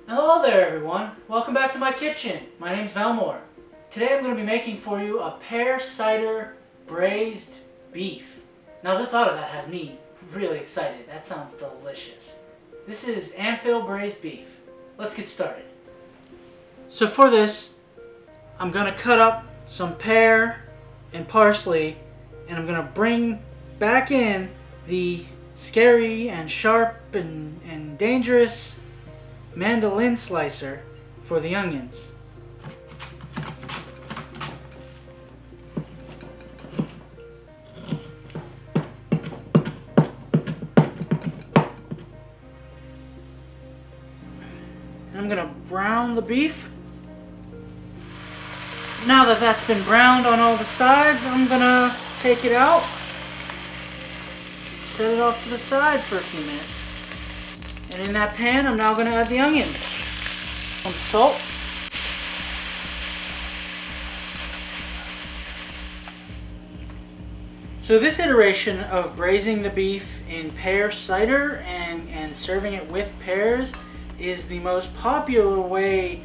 Hello there everyone, welcome back to my kitchen. My name's Valmore. Today I'm going to be making for you a pear cider braised beef. Now the thought of that has me really excited. That sounds delicious. This is Amphail Braised Beef. Let's get started. So for this, I'm going to cut up some pear and parsley, and I'm going to bring back in the scary and sharp and dangerous mandolin slicer for the onions. And I'm going to brown the beef. Now that that's been browned on all the sides, I'm going to take it out, set it off to the side for a few minutes. And in that pan, I'm now going to add the onions, some salt, so this iteration of braising the beef in pear cider and serving it with pears is the most popular way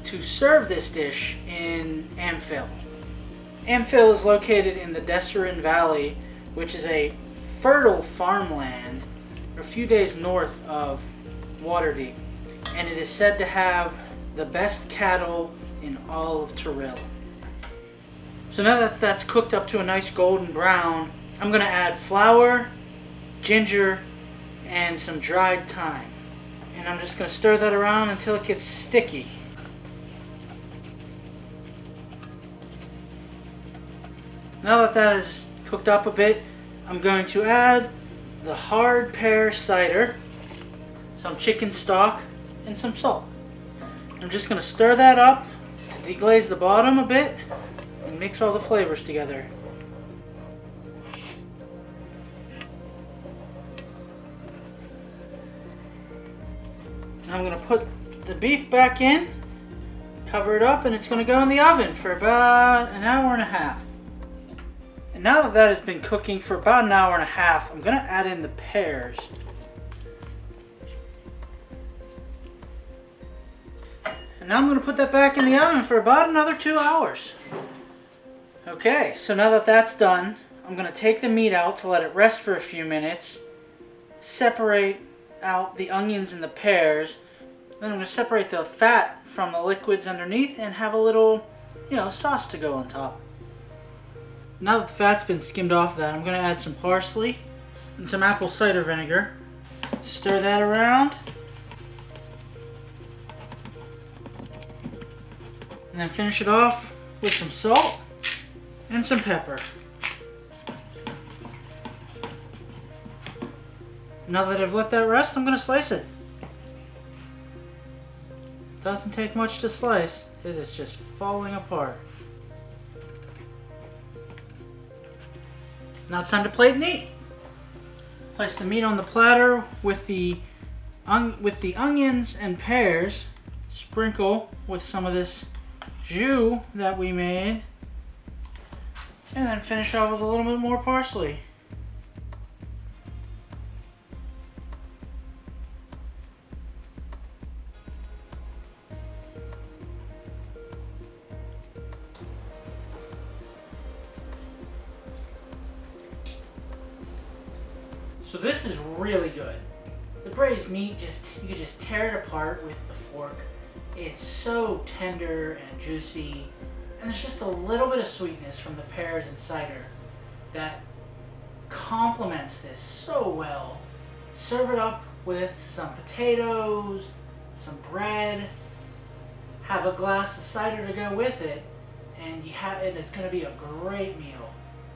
to serve this dish in Amphail. Amphail is located in the Desserin Valley, which is a fertile farmland a few days north of Waterdeep, and it is said to have the best cattle in all of Tyrell. So now that that's cooked up to a nice golden brown, I'm going to add flour, ginger, and some dried thyme. And I'm just going to stir that around until it gets sticky. Now that that is cooked up a bit, I'm going to add the hard pear cider, some chicken stock, and some salt. I'm just going to stir that up to deglaze the bottom a bit and mix all the flavors together. Now I'm going to put the beef back in, cover it up, and it's going to go in the oven for about an hour and a half. And now that that has been cooking for about an hour and a half, I'm going to add in the pears. And now I'm going to put that back in the oven for about another 2 hours. Okay, so now that that's done, I'm going to take the meat out to let it rest for a few minutes, separate out the onions and the pears, then I'm going to separate the fat from the liquids underneath and have a little, sauce to go on top. Now that the fat's been skimmed off that, I'm going to add some parsley and some apple cider vinegar. Stir that around. And then finish it off with some salt and some pepper. Now that I've let that rest, I'm going to slice it. Doesn't take much to slice. It is just falling apart. Now it's time to plate and eat. Place the meat on the platter with the onions and pears. Sprinkle with some of this jus that we made. And then finish off with a little bit more parsley. So this is really good. The braised meat, you could just tear it apart with the fork. It's so tender and juicy, and there's just a little bit of sweetness from the pears and cider that complements this so well. Serve it up with some potatoes, some bread, have a glass of cider to go with it, and it's going to be a great meal.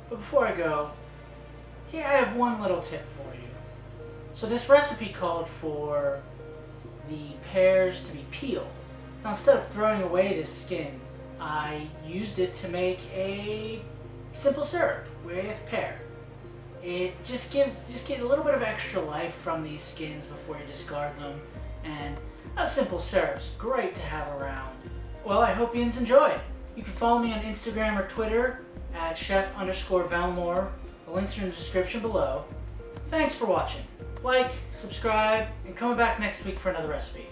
But before I go, I have one little tip for you. So this recipe called for the pears to be peeled. Now instead of throwing away this skin, I used it to make a simple syrup with pear. It just get a little bit of extra life from these skins before you discard them, and a simple syrup's great to have around. Well, I hope you enjoy. You can follow me on Instagram or Twitter at chef_Valmore. The links are in the description below. Thanks for watching. Like, subscribe, and come back next week for another recipe.